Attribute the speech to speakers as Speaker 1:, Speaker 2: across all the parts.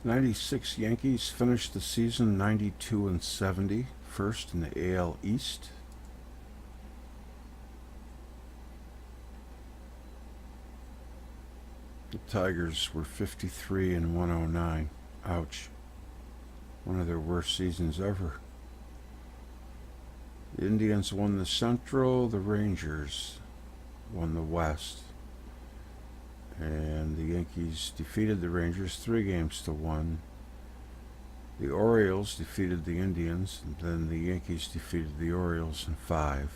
Speaker 1: '96 Yankees finished the season 92-70, first in the AL East. The Tigers were 53-109. Ouch. One of their worst seasons ever. The Indians won the Central, the Rangers won the West. And the Yankees defeated the Rangers 3-1. The Orioles defeated the Indians, and then the Yankees defeated the Orioles in 5.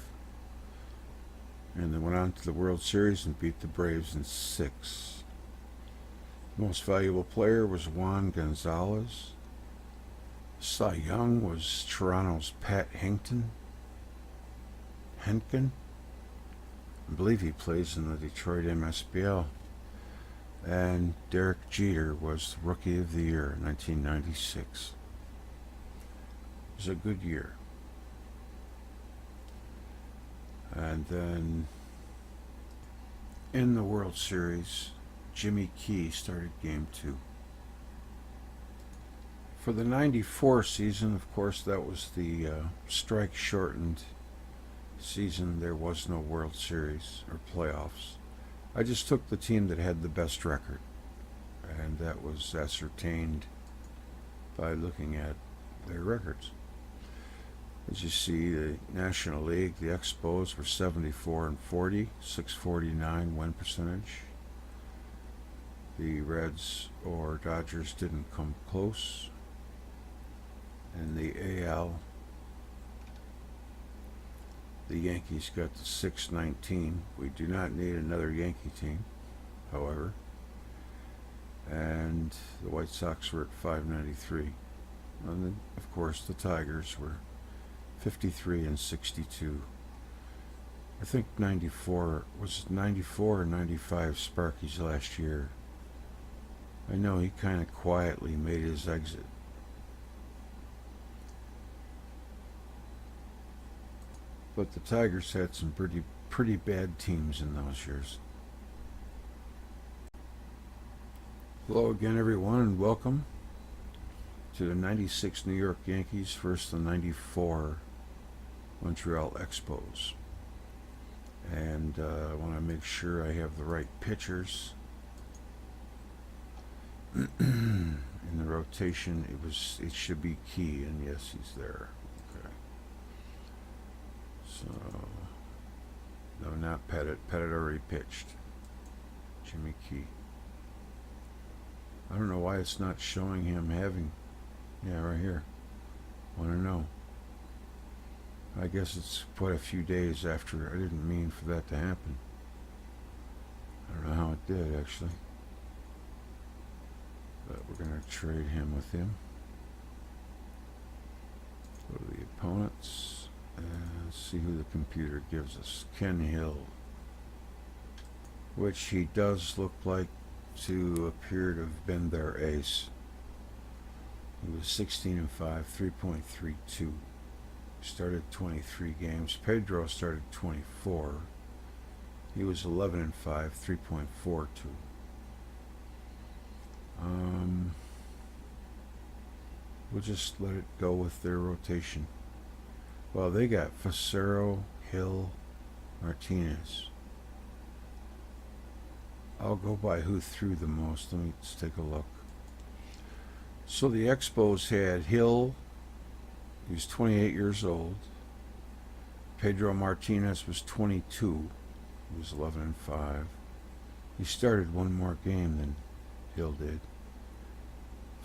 Speaker 1: And they went on to the World Series and beat the Braves in 6. Most valuable player was Juan Gonzalez. Cy Young was Toronto's Pat Henkin. I believe he plays in the Detroit MSBL. And Derek Jeter was the Rookie of the Year in 1996. It was a good year. And then in the World Series, Jimmy Key started Game 2. For the 94 season, of course, that was the strike-shortened season. There was no World Series or playoffs. I just took the team that had the best record, and that was ascertained by looking at their records. As you see, the National League, the Expos were 74-40, 649 win percentage. The Reds or Dodgers didn't come close. In the AL, the Yankees got to 619. We do not need another Yankee team, however. And the White Sox were at 593. And then, of course, the Tigers were 53-62. I think 94 or 95 Sparky's last year. I know he kind of quietly made his exit. But the Tigers had some pretty bad teams in those years. Hello again, everyone, and welcome to the 96 New York Yankees versus the 94 Montreal Expos. And I want to make sure I have the right pitchers. In the rotation, it should be Key, and yes, he's there. Okay. So, no, not Pettit. Pettit already pitched. Jimmy Key. I don't know why it's not showing him having. Yeah, right here. Want to know. I guess it's quite a few days after. I didn't mean for that to happen. I don't know how it did, actually. But we're going to trade him with him. Go to the opponents and see who the computer gives us. Ken Hill, which he does look like to appear to have been their ace. He was 16-5, 3.32. Started 23 games. Pedro started 24. He was 11-5, 3.42. We'll just let it go with their rotation. Well, they got Facero, Hill, Martinez. I'll go by who threw the most. Let me just take a look. So the Expos had Hill. He was 28 years old. Pedro Martinez was 22. He was 11-5. He started one more game than Hill did.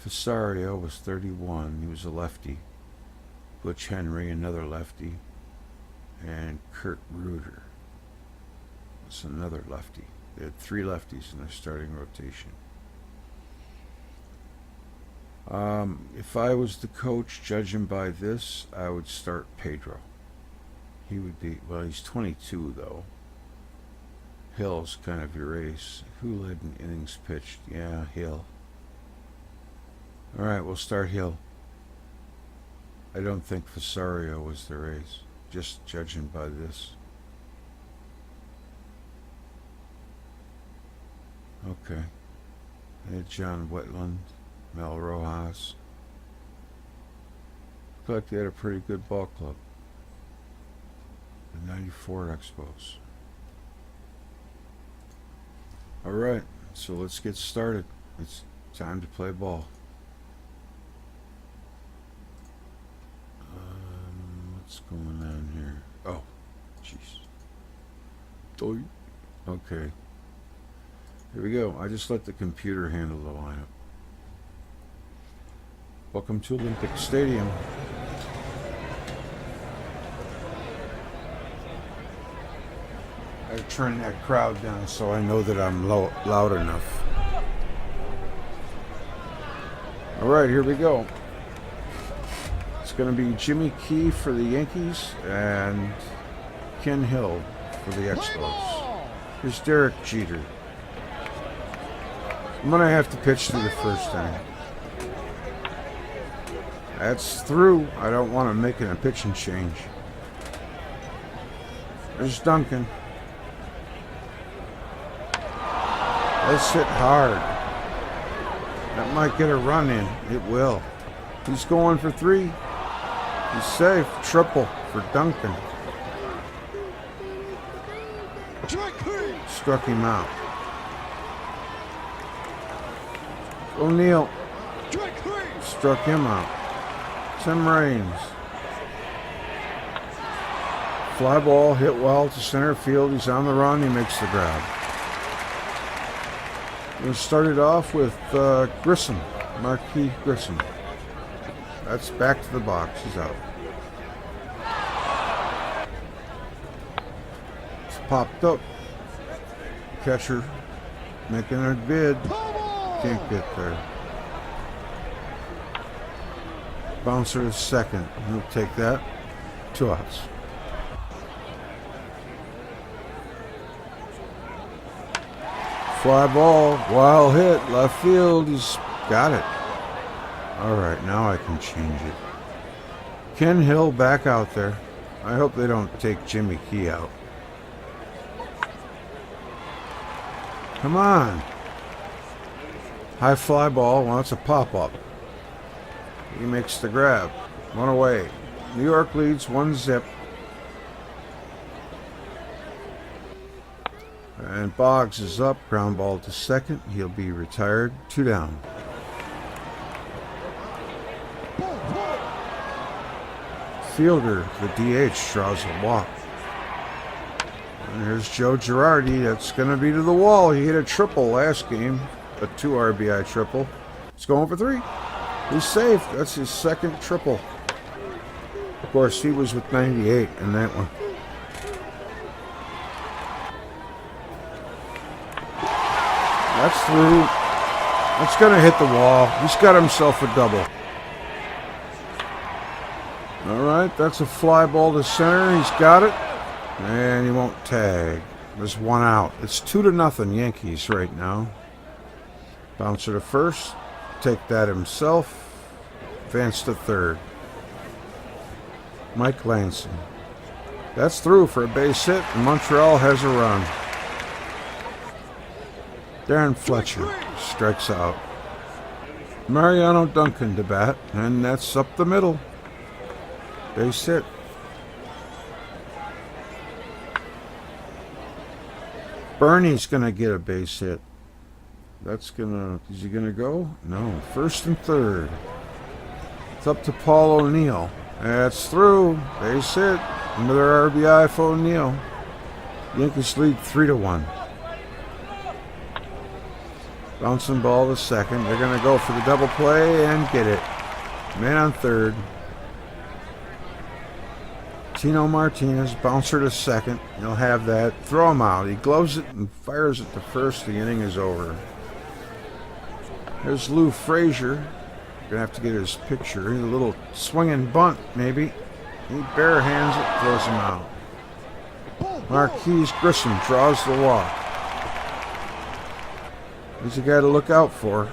Speaker 1: Fasario was 31. He was a lefty. Butch Henry, another lefty. And Kurt Ruder was another lefty. They had 3 lefties in their starting rotation. If I was the coach, judging by this, I would start Pedro. He would be, well, he's 22 though. Hill's kind of your ace. Who led in innings pitched? Yeah, Hill. All right, we'll start Hill. I don't think Fasario was their ace, just judging by this. Okay. They had John Wetland. Mel Rojas. Looked like they had a pretty good ball club. The 94 Expos. Alright, so let's get started. It's time to play ball. What's going on here? Oh, jeez. Okay. Here we go. I just let the computer handle the lineup. Welcome to Olympic Stadium. I turn that crowd down so I know that I'm loud enough. Alright, here we go. It's going to be Jimmy Key for the Yankees and Ken Hill for the Expos. Here's Derek Jeter. I'm going to have to pitch through the first inning. That's through. I don't want to make it a pitching change. There's Duncan. Let's hit hard. That might get a run in. It will. He's going for 3. He's safe. Triple for Duncan. Struck him out. O'Neill struck him out. Tim Raines. Fly ball hit well to center field. He's on the run. He makes the grab. We started off with Grissom, Marquis Grissom. That's back to the box. He's out. It's popped up. Catcher making a bid. Can't get there. Bouncer is second. He'll take that. 2 outs. Fly ball, wild hit, left field. He's got it. All right, now I can change it. Ken Hill back out there. I hope they don't take Jimmy Key out. Come on. High fly ball wants a pop-up. He makes the grab. 1 away. New York leads 1-0. And Boggs is up. Ground ball to second. He'll be retired. 2 down. Fielder, the DH, draws a walk. And here's Joe Girardi. That's going to be to the wall. He hit a triple last game. A 2 RBI triple. He's going for 3. He's safe. That's his second triple. Of course, he was with 98 in that one. That's through. That's going to hit the wall. He's got himself a double. All right, that's a fly ball to center. He's got it. And he won't tag. There's 1 out. It's 2-0 Yankees right now. Bouncer to first. Take that himself. Advance to third. Mike Lansing. That's through for a base hit. And Montreal has a run. Darren Fletcher strikes out. Mariano Duncan to bat. And that's up the middle. Base hit. Bernie's going to get a base hit. That's going to... Is he going to go? No. First and third. It's up to Paul O'Neill. That's through. Base hit. Another RBI for O'Neill. Yankees lead 3-1. Bouncing ball to second. They're going to go for the double play and get it. Man on third. Tino Martinez, bouncer to second. He'll have that. Throw him out. He gloves it and fires it to first. The inning is over. There's Lou Frazier. Gonna have to get his picture. A little swinging bunt, maybe. He bare hands it, throws him out. Marquis Grissom draws the walk. He's a guy to look out for.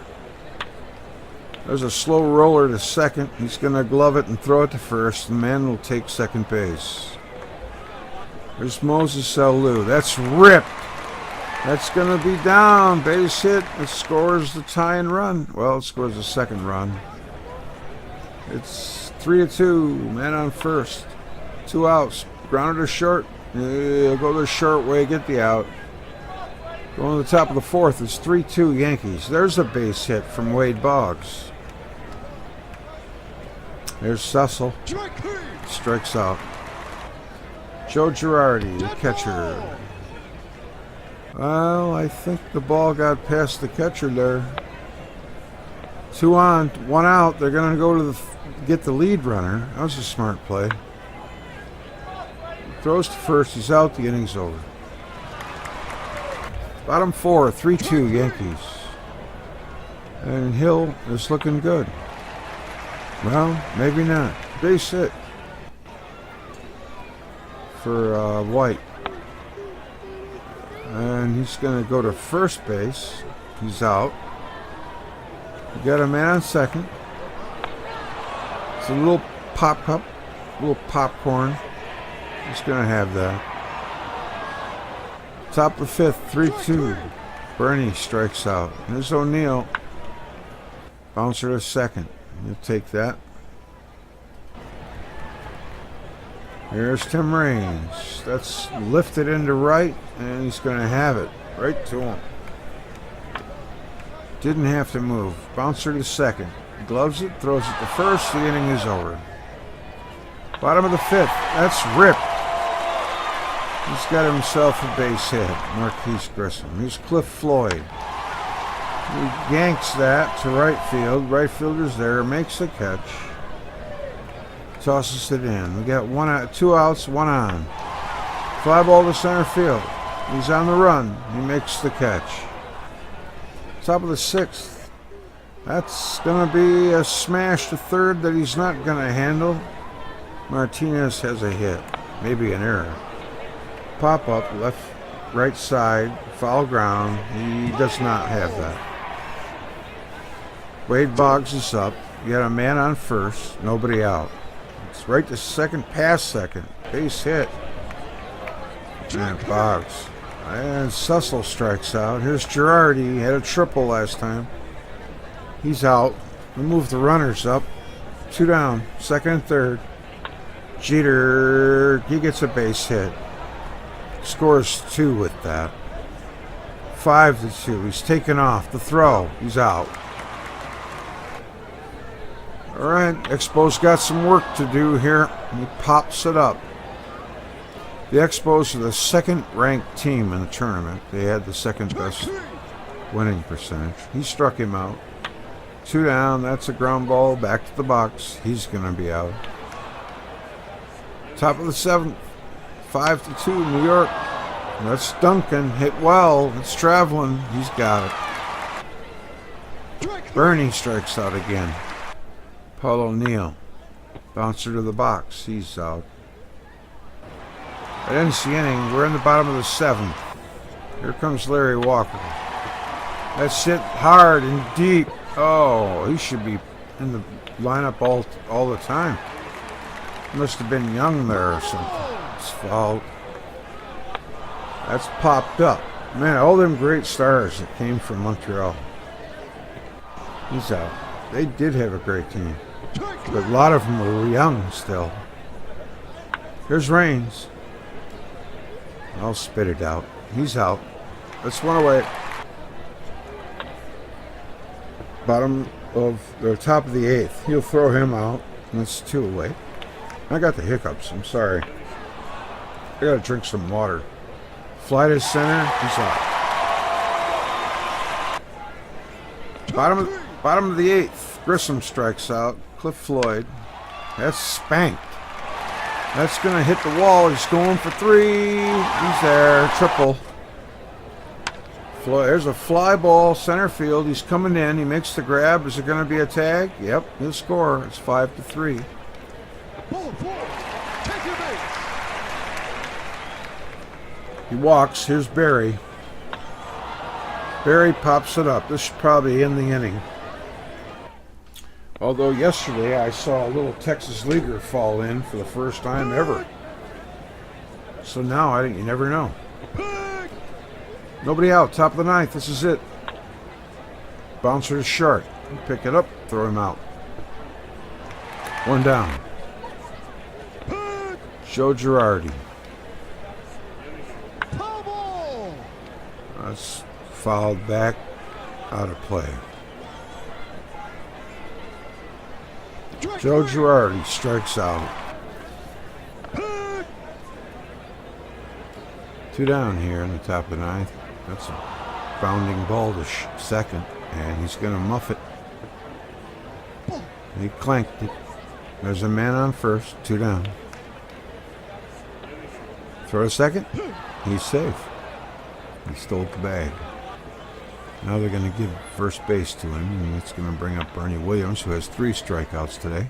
Speaker 1: There's a slow roller to second. He's going to glove it and throw it to first. The man will take second base. There's Moses Alou. That's ripped. That's going to be down. Base hit. It scores the tying run. Well, it scores the second run. It's 3-2. Man on first. 2 outs. Grounded to short. Go the short way. Get the out. Going to the top of the fourth. It's 3-2 Yankees. There's a base hit from Wade Boggs. There's Cecil. Strikes out. Joe Girardi, the catcher. Well, I think the ball got past the catcher there. 2 on, 1 out. They're going to go to get the lead runner. That was a smart play. Throws to first. He's out. The inning's over. Bottom 4, 3-2 Yankees. And Hill is looking good. Well, maybe not. Base hit for White. And he's going to go to first base. He's out. You got a man on second. It's a little pop cup, a little popcorn. He's going to have that. Top of the fifth, 3-2. Bernie strikes out. There's O'Neill. Bouncer to second. You'll take that. Here's Tim Raines. That's lifted into right, and he's going to have it right to him. Didn't have to move. Bouncer to second. Gloves it, throws it to first. The inning is over. Bottom of the fifth. That's ripped. He's got himself a base hit. Marquise Grissom. Here's Cliff Floyd. He yanks that to right field. Right fielder's there. Makes the catch. Tosses it in. We got 1 out, 2 outs, 1 on. Fly ball to center field. He's on the run. He makes the catch. Top of the sixth. That's going to be a smash to third that he's not going to handle. Martinez has a hit. Maybe an error. Pop up, left, right side, foul ground. He does not have that. Wade Boggs is up. You got a man on first, nobody out. It's right to second, past second. Base hit. And Boggs. And Cecil strikes out. Here's Girardi. He had a triple last time. He's out. We move the runners up. 2 down, second and third. Jeter, he gets a base hit. Scores 2 with that. 5-2. He's taken off. The throw. He's out. All right. Expos got some work to do here. He pops it up. The Expos are the second-ranked team in the tournament. They had the second best winning percentage. He struck him out. 2 down. That's a ground ball. Back to the box. He's going to be out. Top of the seventh. 5-2 New York. That's Duncan. Hit well. It's traveling. He's got it. Bernie strikes out again. Paul O'Neill. Bouncer to the box. He's out. That ends the inning. We're in the bottom of the seventh. Here comes Larry Walker. That's hit hard and deep. Oh, he should be in the lineup all the time. Must have been young there or something. It's fouled. That's popped up. Man, all them great stars that came from Montreal. He's out. They did have a great team. But a lot of them were young still. Here's Raines. I'll spit it out. He's out. That's 1 away. Bottom of the top of the eighth. He'll throw him out. And that's 2 away. I got the hiccups. I'm sorry. I gotta drink some water. Fly to center. He's out. Bottom of the eighth. Grissom strikes out. Cliff Floyd. That's spanked. That's going to hit the wall. He's going for 3. He's there. Triple. There's a fly ball. Center field. He's coming in. He makes the grab. Is it going to be a tag? Yep. He'll score. It's 5-3. He walks. Here's Barry. Barry pops it up. This should probably end the inning. Although yesterday I saw a little Texas leaguer fall in for the first time ever. So now you never know. Nobody out. Top of the ninth. This is it. Bouncer to short. Pick it up. Throw him out. One down. Joe Girardi. That's fouled back. Out of play. Joe Girardi strikes out. 2 down here in the top of the ninth. That's a bounding ball to second, and he's going to muff it. He clanked it. There's a man on first. 2 down. Throw a second. He's safe. He stole the bag. Now they're going to give first base to him, and it's going to bring up Bernie Williams, who has 3 strikeouts today.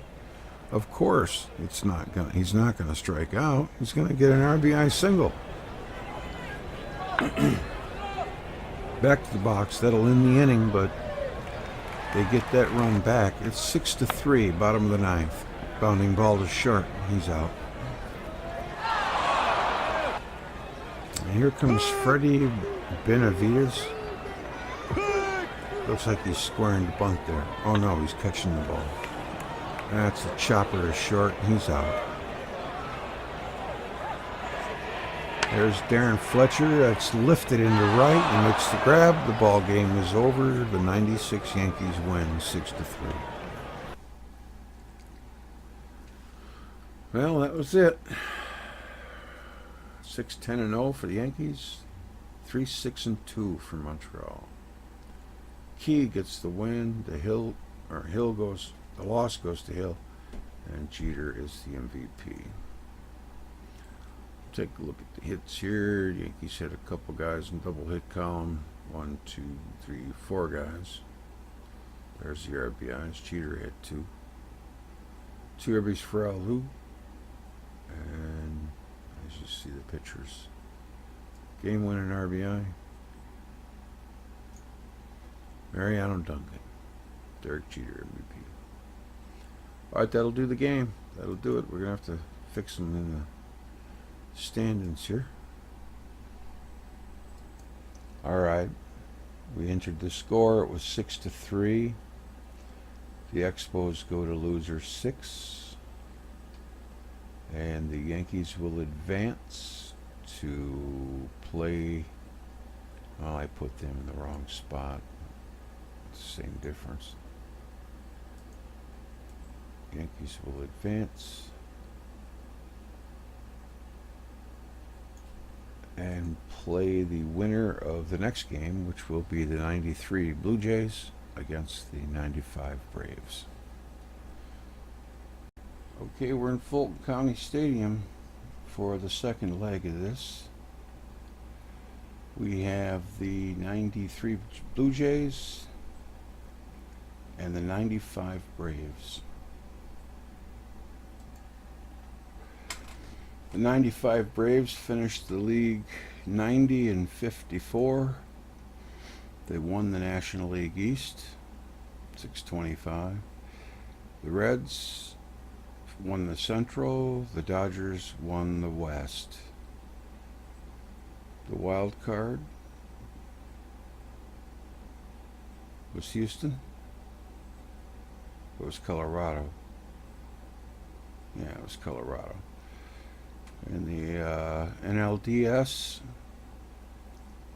Speaker 1: Of course, he's not going to strike out. He's going to get an RBI single. Back to the box. That'll end the inning, but they get that run back. It's 6-3, bottom of the ninth. Bounding ball to short. He's out. And here comes Freddie Benavides. Looks like he's squaring the bunt there. Oh no, he's catching the ball. That's a chopper to short. He's out. There's Darren Fletcher. That's lifted into right and makes the grab. The ball game is over. The 96 Yankees win 6-3. Well, that was it. 6-10-0 for the Yankees. 3-6-2 for Montreal. Key gets the win. The loss goes to Hill, and Jeter is the MVP. Take a look at the hits here. Yankees hit a couple guys in double hit column. 1, 2, 3, 4 guys. There's the RBIs. Jeter hit 2. 2 RBIs for Alou. And as you see the pictures, game winning RBI. Mariano Duncan. Derek Jeter MVP. Alright, that'll do the game. That'll do it. We're going to have to fix them in the standings here. Alright. We entered the score. It was 6-3. The Expos go to loser 6. And the Yankees will advance to play. Well, I put them in the wrong spot. Same difference. Yankees will advance and play the winner of the next game, which will be the 93 Blue Jays against the 95 Braves. Okay, we're in Fulton County Stadium for the second leg of this. We have the 93 Blue Jays and the 95 Braves. The 95 Braves finished the league 90-54. They won the National League East, 625. The Reds won the Central. The Dodgers won the West. The wild card was Houston. It was Colorado. Yeah, it was Colorado. In the NLDS,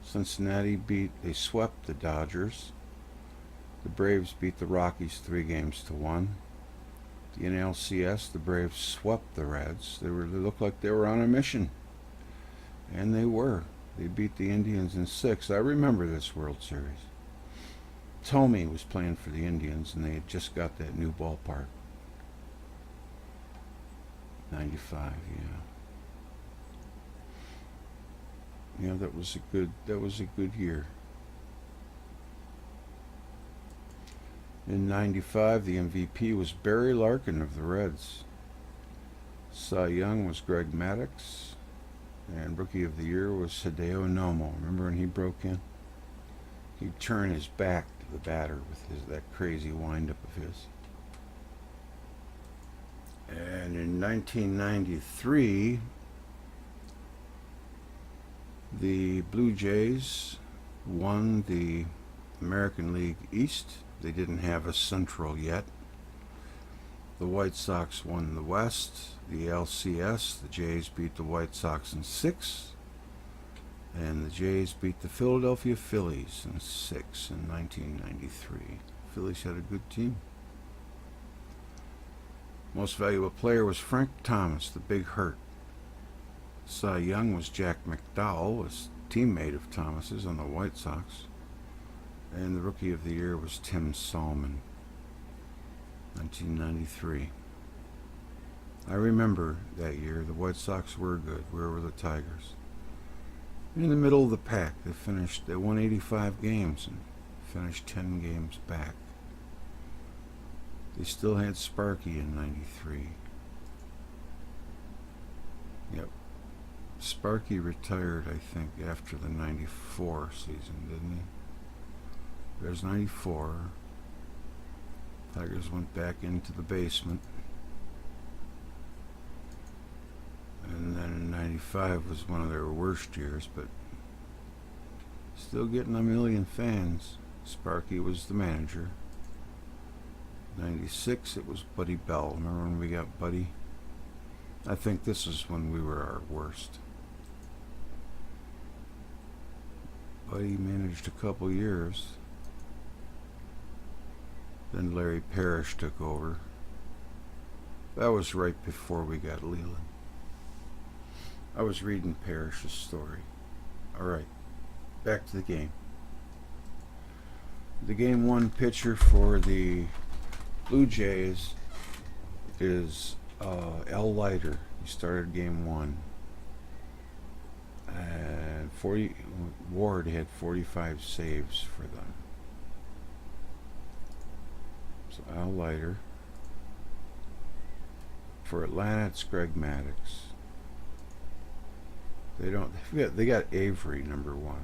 Speaker 1: Cincinnati they swept the Dodgers. The Braves beat the Rockies 3-1. The NLCS, the Braves swept the Reds. They looked like they were on a mission. And they were. They beat the Indians in 6. I remember this World Series. Tomey was playing for the Indians, and they had just got that new ballpark. 95, yeah. Yeah, that was a good year. In 95, the MVP was Barry Larkin of the Reds. Cy Young was Greg Maddox. And Rookie of the Year was Hideo Nomo. Remember when he broke in? He'd turn his back to the batter with that crazy windup of his. And in 1993, the Blue Jays won the American League East. They didn't have a Central yet. The White Sox won the West. The LCS, the Jays beat the White Sox in 6. And the Jays beat the Philadelphia Phillies in 6 in 1993. Phillies had a good team. Most valuable player was Frank Thomas, the Big Hurt. Cy Young was Jack McDowell, a teammate of Thomas's on the White Sox. And the Rookie of the Year was Tim Salmon, 1993. I remember that year. The White Sox were good. Where were the Tigers? In the middle of the pack. They won 85 games and finished 10 games back. They still had Sparky in 93. Yep. Sparky retired, I think, after the 94 season, didn't he? There's 94. Tigers went back into the basement. And then in 95 was one of their worst years, but still getting a million fans. Sparky was the manager. 96, it was Buddy Bell. Remember when we got Buddy? I think this is when we were our worst. Buddy managed a couple years. Then Larry Parrish took over. That was right before we got Leland. I was reading Parrish's story. Alright, back to the game. The game 1 pitcher for the Blue Jays is Al Leiter. He started game 1. And Ward had 45 saves for them. So Al Leiter. For Atlanta, it's Greg Maddox. They got Avery, number 1.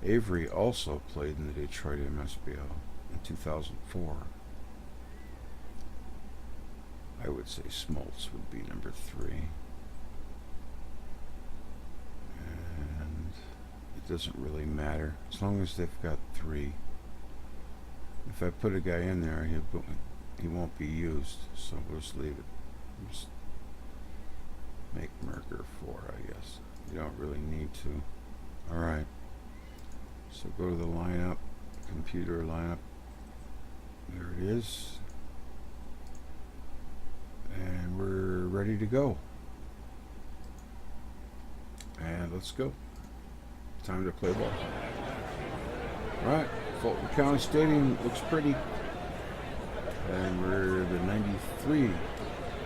Speaker 1: Avery also played in the Detroit MSBL in 2004. I would say Smoltz would be number 3. And it doesn't really matter as long as they've got 3. If I put a guy in there, he won't be used, so we'll just leave it. Just make Merker 4, I guess. You don't really need to. Alright. So go to the lineup, computer lineup. There it is. And we're ready to go. And let's go. Time to play ball. Alright, Fulton County Stadium looks pretty. And we're the 93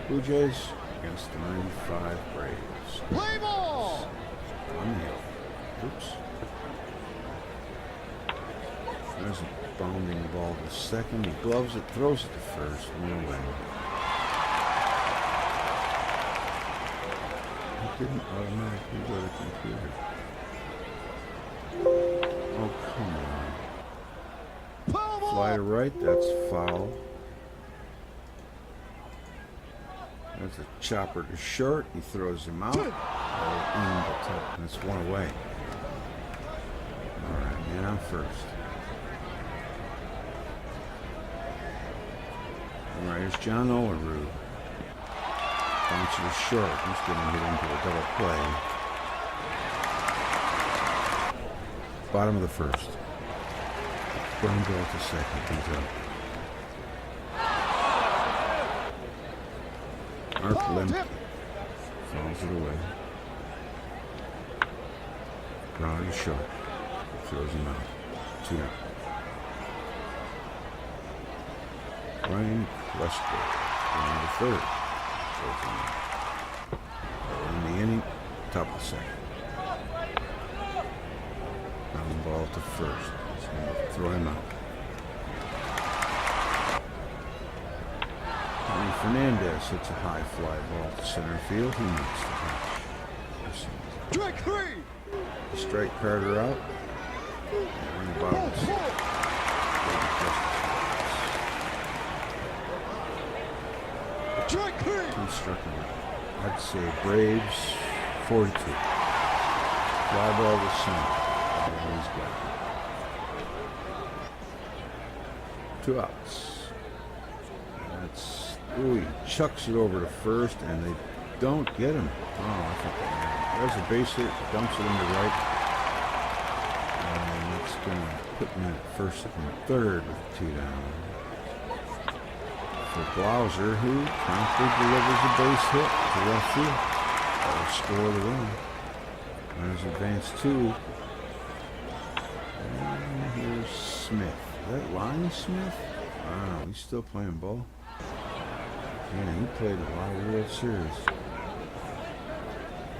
Speaker 1: Blue Jays against the 95 Braves.
Speaker 2: Play ball!
Speaker 1: On the hill. Oops. There's a bounding ball to second. He gloves it, throws it to first, 1 away. It didn't automatically go to computer. Oh, come on. Fly to right, that's foul. There's a chopper to short. He throws him out. That's 1 away. All right, man on first. All right, here's John Olerud. Bouncer to short. He's going to hit into a double play. Bottom of the first. Brown goal to second. He's up. Mark Limp fouls it away. Brown is short. Throws him out. 2. Ryan Westbrook going to third. Throws him out. In the inning, top of the second. Ground ball to first. He's going to throw him out. Fernandez hits a high fly ball to center field. He makes the catch.
Speaker 2: Strike 3!
Speaker 1: Strike Carter out. And the bottom of the
Speaker 2: Strike 3!
Speaker 1: He struck him out. I'd say Braves 42. Fly ball to center. 2 outs. Ooh, he chucks it over to first, and they don't get him. Oh, I think there's a base hit, dumps it into right. And it's going to put him at first and third with 2 down. For Blauser, who promptly delivers a base hit to left field. That'll score the run. Runners advance 2. And here's Smith. Is that Lonnie Smith? Wow, he's still playing ball. Yeah, he played a lot of World Series.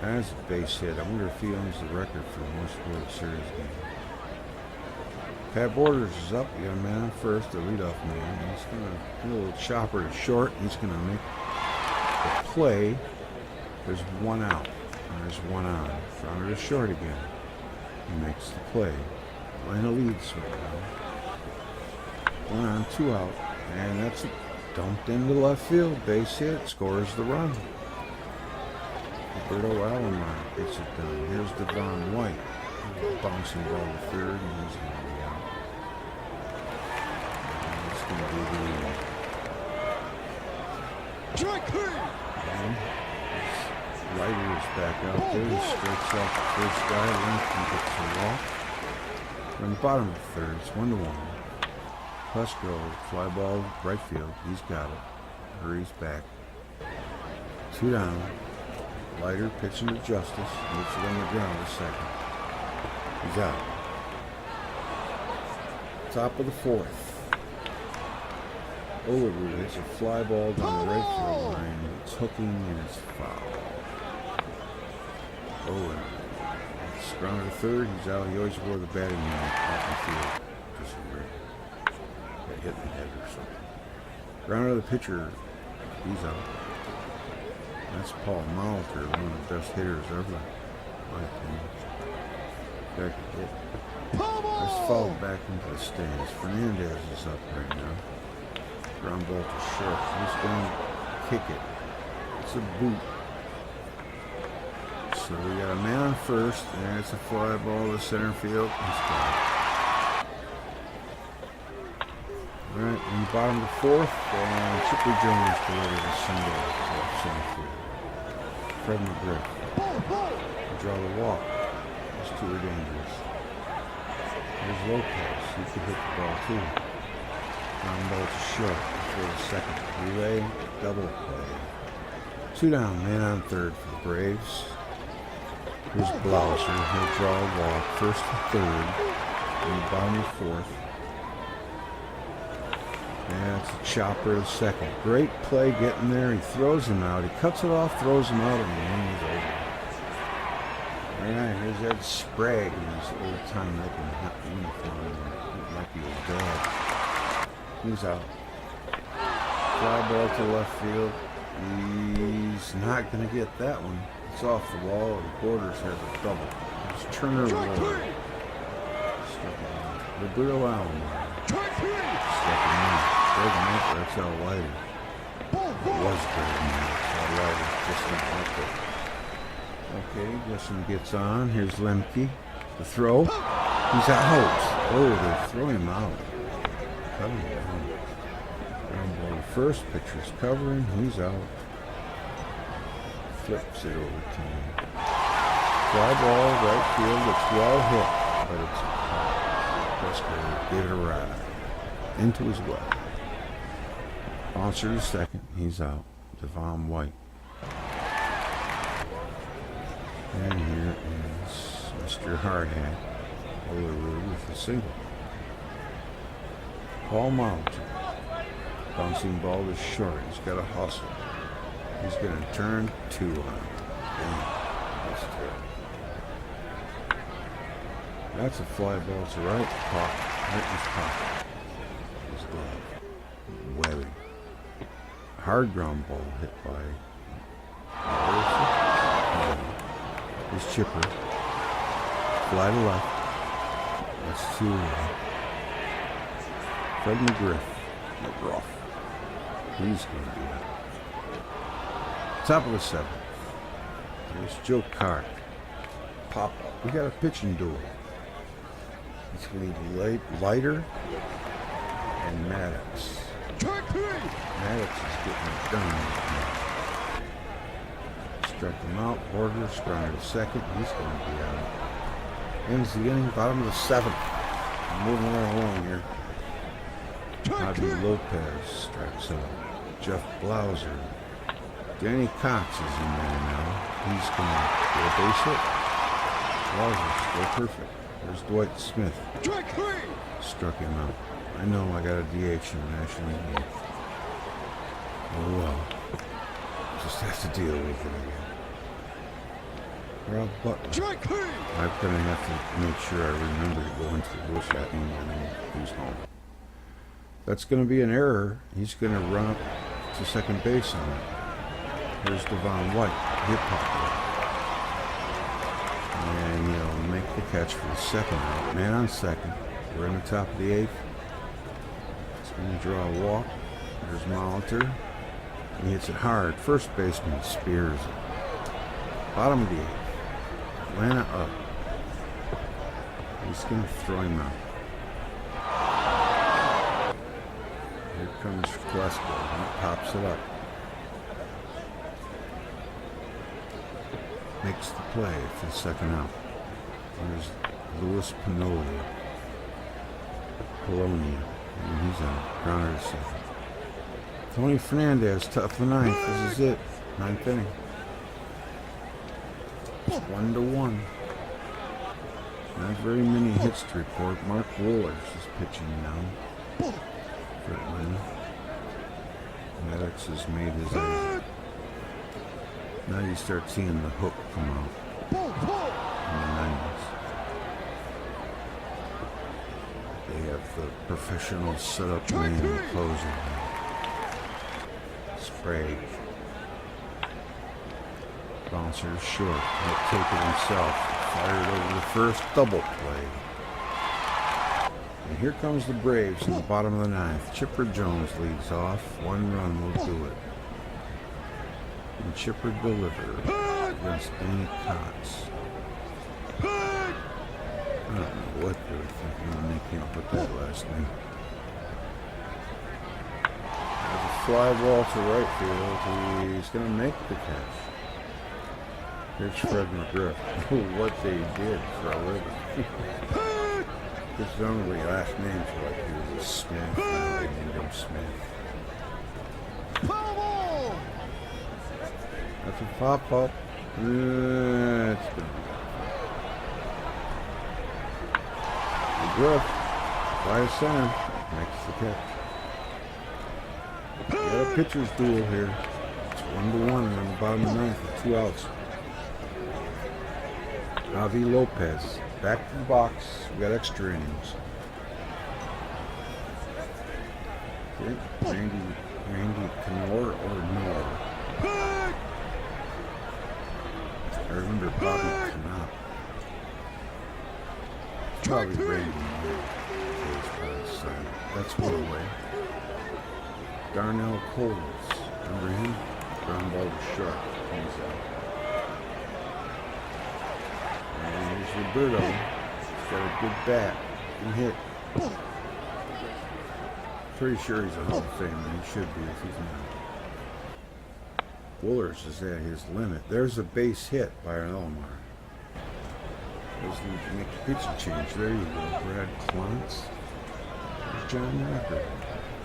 Speaker 1: That's a base hit. I wonder if he owns the record for most World Series games. Pat Borders is up. You got a man on first, the leadoff man. He's going to do a little chopper to short. He's going to make the play. There's 1 out. And there's 1 on. Grounder to short again. He makes the play. Atlanta leads right now. 1 on, 2 out. And that's it. Dumped into left field, base hit, scores the run. Roberto Alomar gets it done. Here's Devon White, bouncing ball to third, and he's going to be out. And it's going to be the
Speaker 2: Strike 3.
Speaker 1: and Ryder is back out there. He strikes out the first guy. Lincoln gets a walk. From the bottom of the third, it's 1-1. Plesko, fly ball, right field. He's got it. Hurries back. 2 down. Leiter pitching to Justice. Gets it on the ground a second. He's out. Top of the 4th. Overwood hits a fly ball down the right field line. It's hooking and it's foul. Owen. It's grounded to third. He's out. He always wore the batting unit off the field. Disagree. Hit in the head or something. Grounder the pitcher, he's out. That's Paul Molitor, one of the best hitters ever, in my opinion. Back to hit. That's fouled back into the stands. Fernandez is up right now. Ground ball to short. He's going to kick it. It's a boot. So we got a man on first, and it's a fly ball to center field. He's got it. All right, in the bottom of the 4th, and Chipley Jones delivers a single to center field. Fred McGriff. Draw the walk. Those 2 are dangerous. There's Lopez. He could hit the ball too. Ground ball to short for the second. Relay, double play. 2 down, man on third for the Braves. Here's Blauser. He'll draw a walk. First and third. In the bottom of the 4th. And it's a chopper to second. Great play getting there. He throws him out. He cuts it off, throws him out, and the inning is over. All right, here's Ed Sprague in his old-time looking uniform. It might be his dad. He's out. Fly ball to left field. He's not going to get that one. It's off the wall. The Borders has a double. It's Turner Ward. Roberto Alomar. Stepping in. That's Al Leiter. It was Al Leiter, just not like it. Okay, Justin gets on. Here's Lemke. The throw. He's out. Oh, they throw him out. Cutting down. Ground ball to first. Pitcher's covering. He's out. Flips it over to him. Fly ball, right field. It's well hit, but it's Presco gave it a ride into his well. Bouncer to second. He's out. Devon White. And here is Mr. Hardhat. Overruled with a single. Paul Molitor. Bouncing ball to short. He's got a hustle. He's going to turn 2 on him. Damn. That's terrible. That's a fly ball to right pocket. Right in his pocket. His glove. Webbing. Hard ground ball hit by his chipper. Fly to left. That's 2 away. Fred McGriff. He's going to be out. Top of the 7th. There's Joe Carr. Pop up. We got a pitching duel. It's going to be Leiter and Maddox.
Speaker 2: Strike three.
Speaker 1: Maddox is getting it done. Struck him out. Borders grounded to second. He's going to be out. Ends the inning, bottom of the seventh. Moving right along here. Javi Lopez strikes out. Jeff Blauser. Danny Cox is in there now. He's going to get a base hit. Blauser's still perfect. There's Dwight Smith.
Speaker 2: Strike three.
Speaker 1: Struck him out. I know I got a DH in the National League. Oh well. Just have to deal with it again. Rob Butler.
Speaker 2: Strike three.
Speaker 1: I'm going to have to make sure I remember to go into the bush at him when he's home. That's going to be an error. He's going to run up to second base on it. Here's Devon White. Hip hop. And he'll make the catch for the second out. Man on second. We're in the top of the eighth. He's going to draw a walk. There's Molitor. He hits it hard. First baseman spears it. Bottom of the eighth. Atlanta up. He's going to throw him out. Here comes Glasgow. He pops it up. Makes the play for the second out. There's Louis Polonia. And he's out. Grounder to second. Tony Fernandez, top of the ninth. This is it. Ninth inning. It's 1-1. Not very many hits to report. Mark Wohlers is pitching now for Atlanta. Maddox has made his exit. Now you start seeing the hook come out in the 90s. They have the professional setup man closer. Sprague. Bouncer short. He'll take it himself. Fired over the first double play. And here comes the Braves in the bottom of the ninth. Chipper Jones leads off. One run will do it. And Chipper delivered against Danny Cox. I don't know what they were thinking when they came up with that last name. There's a fly ball to right field. He's going to make the catch. Here's Fred McGriff. What they did for a living. His only last names were like he was a Smith and Ingram Smith. That's a pop-up. It's good. McGriff, by center, makes the catch. We got a pitcher's duel here. It's 1-1 on the bottom of the ninth with 2 outs. Javi Lopez, back to the box. We got extra innings. Okay. Randy Knorr or Knorr. I remember Bobby Knop. Probably Randy Knorr. That's one away. Darnell Coles. Remember him? Ground ball to short. He's out. And here's Roberto. He's got a good bat. Good hit. Pretty sure he's a Hall of Famer. He should be if he's not. Wohlers is at his limit. There's a base hit by Elmar. Doesn't make the pitching change. There you go. Brad Klontz. There's John Rucker.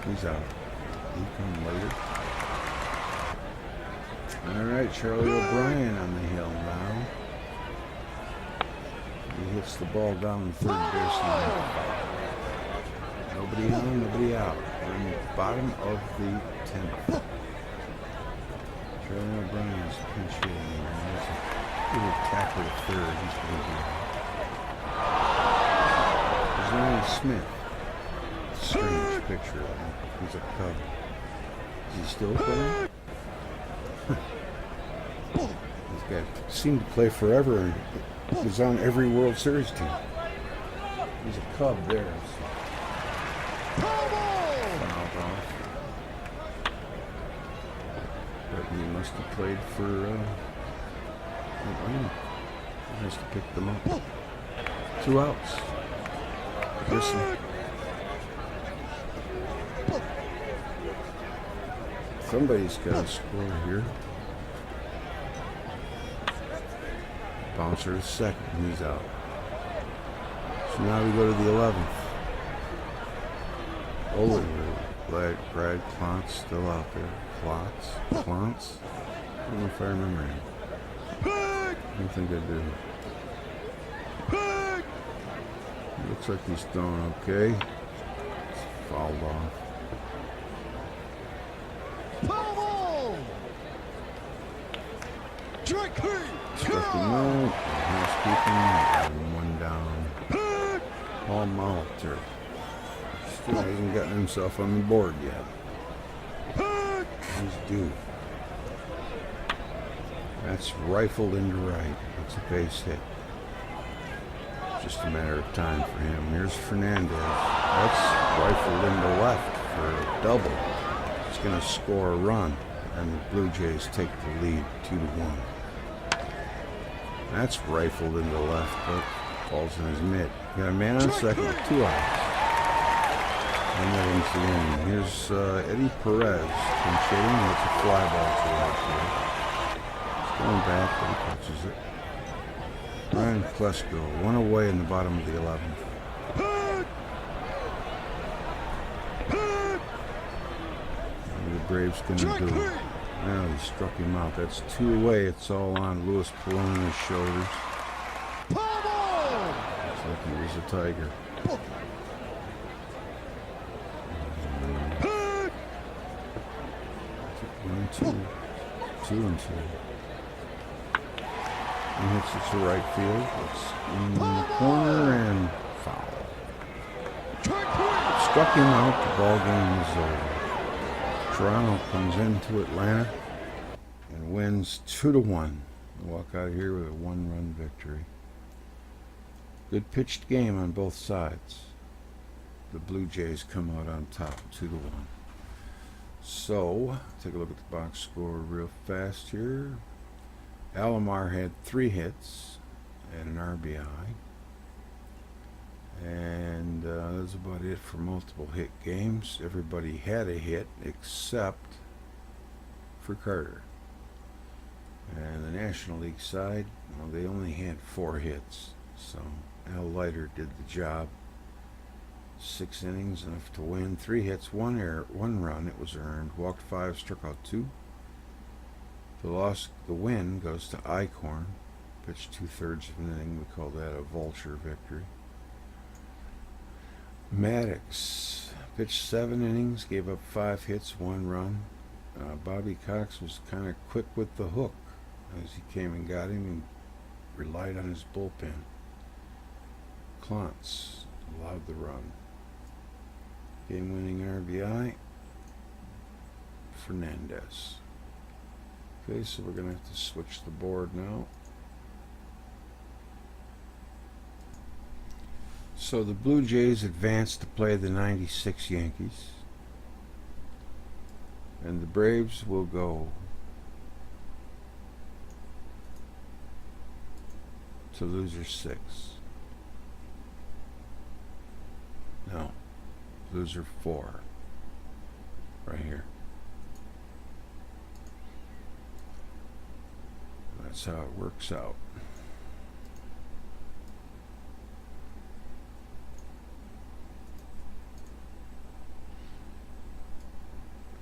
Speaker 1: He's out. He come later. All right, Charlie O'Brien on the hill now. He hits the ball down the third baseline. Nobody on, nobody out. We're in the bottom of the 10th. Charlie O'Brien is pinch hitting. There's a little tackle at third. He's going to be out. There's Ryan Smith. Strange picture of him. He's a Cub. Is he still playing? This guy seemed to play forever and was on every World Series team. He's a Cub there. But he must have played for Atlanta. He must have picked them up. 2 outs. Listen. Somebody's got to score here. Bouncer to second. He's out. So now we go to the 11th. Oh, Brad Klontz still out there. Klontz? I don't know if I remember him. I don't think I do. Looks like he's doing okay. It's fouled off. Struck him out. Housekeeping. One down. Paul Molitor. Still hasn't gotten himself on the board yet. He's due. That's rifled into right. That's a base hit. Just a matter of time for him. Here's Fernandez. That's rifled into left for a double. It's going to score a run, and the Blue Jays take the lead 2-1. That's rifled into left, but falls in his mitt. Got a man on second with 2 outs. And that ends the inning. Here's Eddie Perez pinching. It's a fly ball to left here. It's going back, but he catches it. Ryan Klesko, 1 away in the bottom of the 11th. What are the Braves going to do? Now he struck him out. That's 2 away. It's all on Louis Polona's shoulders. Looks like he was a Tiger. 2-2. He hits it to right field. It's in the corner and foul. Struck him out. The ball game is over. Toronto comes into Atlanta and wins 2-1. They walk out of here with a 1-run victory. Good pitched game on both sides. The Blue Jays come out on top 2-1. So, take a look at the box score real fast here. Alomar had 3 hits and an RBI. And that's about it for multiple hit games. Everybody had a hit except for Carter. And the National League side, well, they only had 4 hits. So Al Leiter did the job. 6 innings, enough to win. 3 hits, 1 error, 1 run. It was earned. Walked 5, struck out 2. The win goes to Eichhorn. Pitched 2/3 of an inning. We call that a vulture victory. Maddox pitched 7 innings, gave up 5 hits, 1 run. Bobby Cox was kind of quick with the hook as he came and got him and relied on his bullpen. Klontz allowed the run. Game-winning RBI, Fernandez. Okay, so we're going to have to switch the board now. So the Blue Jays advance to play the 96 Yankees. And the Braves will go to loser 6. No, loser 4. Right here. That's how it works out.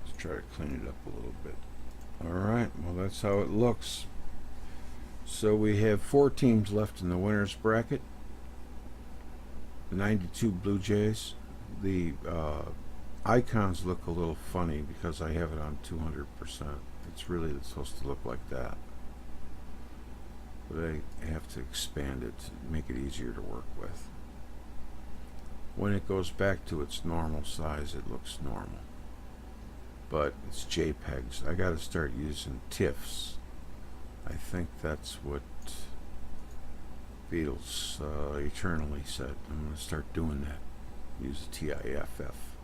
Speaker 1: Let's try to clean it up a little bit. Alright, well that's how it looks. So we have 4 teams left in the winner's bracket. The 92 Blue Jays. The icons look a little funny because I have it on 200%. It's really supposed to look like that. But I have to expand it to make it easier to work with. When it goes back to its normal size, it looks normal. But it's JPEGs. I gotta start using TIFFs. I think that's what Beatles eternally said. I'm gonna start doing that. Use a TIFF.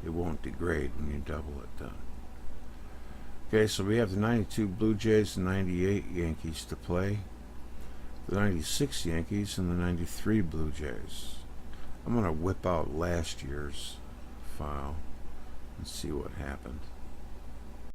Speaker 1: It won't degrade when you double it down. Okay, so we have the 92 Blue Jays and 98 Yankees to play. The 96 Yankees and the 93 Blue Jays. I'm going to whip out last year's file and see what happened.